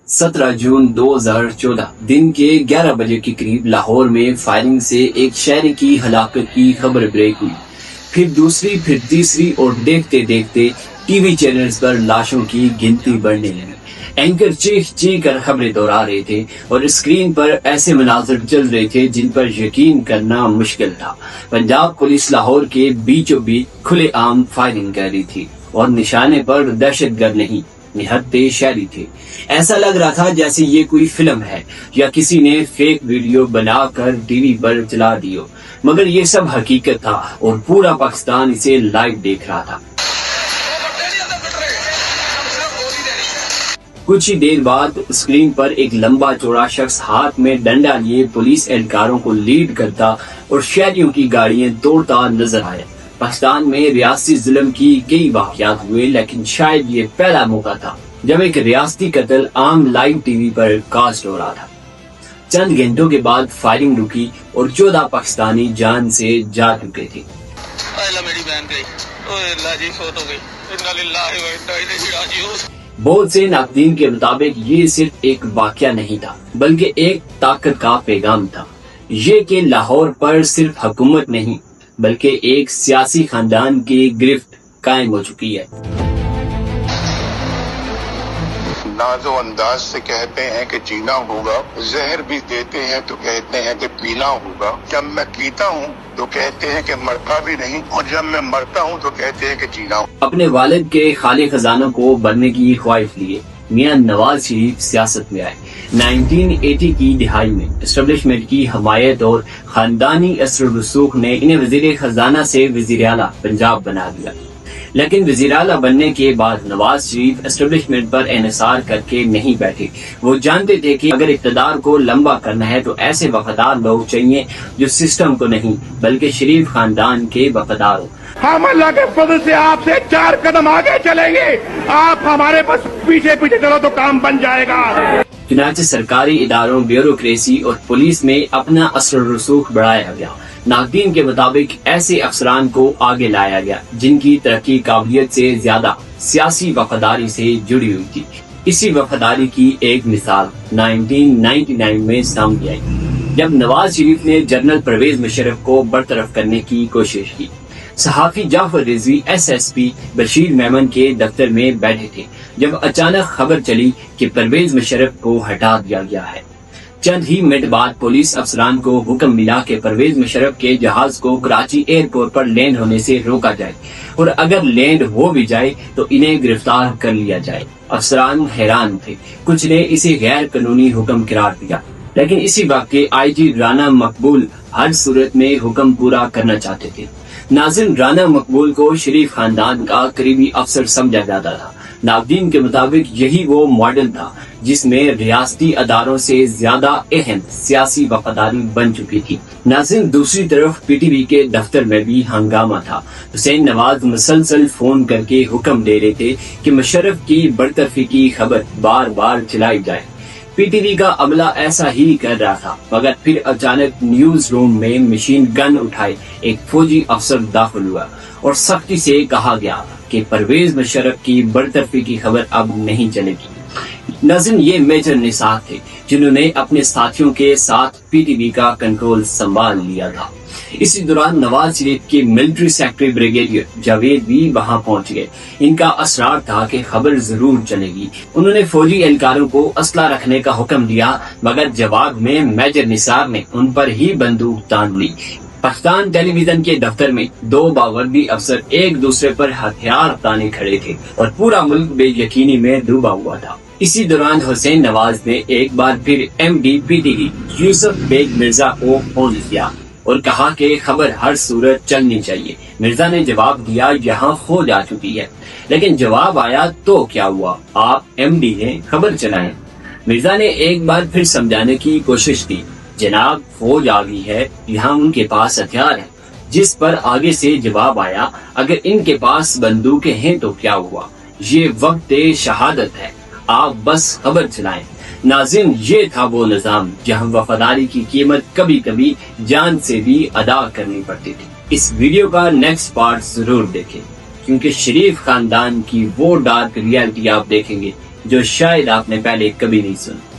17 जून 2014 दिन के 11 बजे के करीब लाहौर में फायरिंग से एक शहरी की हलाकत की खबर ब्रेक हुई। फिर दूसरी, फिर तीसरी और देखते देखते टीवी चैनल्स पर लाशों की गिनती बढ़ने लगी। एंकर चीख चीख कर खबरें दोहरा रहे थे और स्क्रीन पर ऐसे मनाज़र चल रहे थे जिन पर यकीन करना मुश्किल था। पंजाब पुलिस लाहौर के बीचों बीच खुलेआम फायरिंग कर रही थी और निशाने पर दहशतगर्द नहीं, निहत्थे शहरी थे। ऐसा लग रहा था जैसे ये कोई फिल्म है या किसी ने फेक वीडियो बनाकर टीवी पर चला दी हो, मगर ये सब हकीकत था और पूरा पाकिस्तान इसे लाइव देख रहा था। कुछ ही देर बाद स्क्रीन पर एक लंबा चौड़ा शख्स हाथ में डंडा लिए पुलिस एहलकारों को लीड करता और शहरियों की गाड़ियां तोड़ता नजर आया। पाकिस्तान में रियासती जुल्म की कई वाक़यात हुए, लेकिन शायद ये पहला मौका था जब एक रियासती कत्ल आम लाइव टीवी पर कास्ट हो रहा था। चंद घंटों के बाद फायरिंग रुकी और 14 पाकिस्तानी जान से जा चुके थे। मेरी बहन गई, जी फौत हो गई। बहुत से नाक़दीन के मुताबिक ये सिर्फ एक वाक़या नहीं था, बल्कि एक ताकत का पैगाम था। ये कि लाहौर पर सिर्फ हुकूमत नहीं, बल्कि एक सियासी खानदान की गिरफ्त कायम हो चुकी है। नाजो अंदाज से कहते हैं कि जीना होगा, जहर भी देते हैं तो कहते हैं कि पीना होगा। जब मैं पीता हूँ तो कहते हैं कि मरता भी नहीं, और जब मैं मरता हूँ तो कहते हैं कि जीना। अपने वालिद के खाली खजानों को भरने की ख्वाहिश लिए मियां नवाज शरीफ सियासत में आए। 1980 की दिहाई में एस्टेब्लिशमेंट की हमायत और खानदानी असर रसूख ने इन्हें वजीर खजाना से वजीर आला पंजाब बना दिया। लेकिन वजीर आला बनने के बाद नवाज शरीफ एस्टेब्लिशमेंट पर एहसार करके नहीं बैठे। वो जानते थे कि अगर इक़्तिदार को लंबा करना है तो ऐसे वफादार लोग चाहिए जो सिस्टम को नहीं बल्कि शरीफ खानदान के वफादार हो। हम अल्लाह के फजल से आपसे 4 कदम आगे चलेंगे, आप हमारे बस पीछे पीछे चलो तो काम बन जाएगा। चुनांचे सरकारी इदारों, ब्यूरोक्रेसी और पुलिस में अपना असर रसूख बढ़ाया गया। नाक़दीन के मुताबिक ऐसे अफसरान को आगे लाया गया जिनकी तरक्की काबिलियत से ज्यादा सियासी वफादारी से जुड़ी हुई थी। इसी वफादारी की एक मिसाल 1999 में सामने आई, जब नवाज शरीफ ने जनरल परवेज मुशर्रफ को बरतरफ करने की कोशिश की। सहाफी जाफर रिजवी SSP बशीर मेमन के दफ्तर में बैठे थे जब अचानक खबर चली कि परवेज मुशर्रफ को हटा दिया गया है। चंद ही मिनट बाद पुलिस अफसरान को हुक्म मिला कि परवेज मुशर्रफ के जहाज को कराची एयरपोर्ट पर लैंड होने से रोका जाए और अगर लैंड हो भी जाए तो इन्हें गिरफ्तार कर लिया जाए। अफसरान हैरान थे, कुछ ने इसे गैर कानूनी हुक्म करार दिया, लेकिन इसी वक्त के IG राना मकबूल हर सूरत में हुक्म पूरा करना चाहते थे। नाज़िम राना मकबूल को शरीफ खानदान का करीबी अफसर समझा जाता था। नाक़दीन के मुताबिक यही वो मॉडल था जिसमें रियासती अदारों से ज्यादा अहम सियासी वफादारी बन चुकी थी। नाज़िम दूसरी तरफ PTV के दफ्तर में भी हंगामा था। हुसैन नवाज मुसलसल फोन करके हुक्म दे रहे थे कि मुशर्रफ की बरतरफी की खबर बार बार चलाई जाए। PTV का अमला ऐसा ही कर रहा था, मगर फिर अचानक न्यूज रूम में मशीन गन उठाए एक फौजी अफसर दाखिल हुआ और सख्ती से कहा गया कि परवेज मुशर्रफ की बरतरफी की खबर अब नहीं चलेगी। नाज़िम ये मेजर निसार थे जिन्होंने अपने साथियों के साथ PTV का कंट्रोल संभाल लिया था। इसी दौरान नवाज शरीफ के मिलिट्री सेक्रेटरी ब्रिगेडियर जावेद भी वहां पहुंच गए। इनका असरार था कि खबर जरूर चलेगी। उन्होंने फौजी एहलकारों को असला रखने का हुक्म दिया, मगर जवाब में मेजर निसार ने उन पर ही बंदूक तान ली। पाकिस्तान टेलीविजन के दफ्तर में 2 बावर्दी अफसर एक दूसरे पर हथियार ताने खड़े थे और पूरा मुल्क बेयकीनी में डूबा हुआ था। इसी दौरान हुसैन नवाज ने एक बार फिर MD PTV यूसुफ बेग मिर्जा को फोन किया और कहा कि खबर हर सूरत चलनी चाहिए। मिर्जा ने जवाब दिया, यहाँ फौज आ चुकी है। लेकिन जवाब आया तो क्या हुआ, आप MD हैं, खबर चलाएं। मिर्जा ने एक बार फिर समझाने की कोशिश की, जनाब फौज आ गई है, यहाँ उनके पास हथियार है। जिस पर आगे से जवाब आया, अगर इनके पास बंदूकें हैं तो क्या हुआ, ये वक्त शहादत है, आप बस खबर चलाएं। नाज़िम, ये था वो निजाम जहां वफादारी की कीमत कभी कभी जान से भी अदा करनी पड़ती थी। इस वीडियो का नेक्स्ट पार्ट जरूर देखें, क्योंकि शरीफ खानदान की वो डार्क रियलिटी आप देखेंगे جو شاید آپ نے پہلے کبھی نہیں سنا۔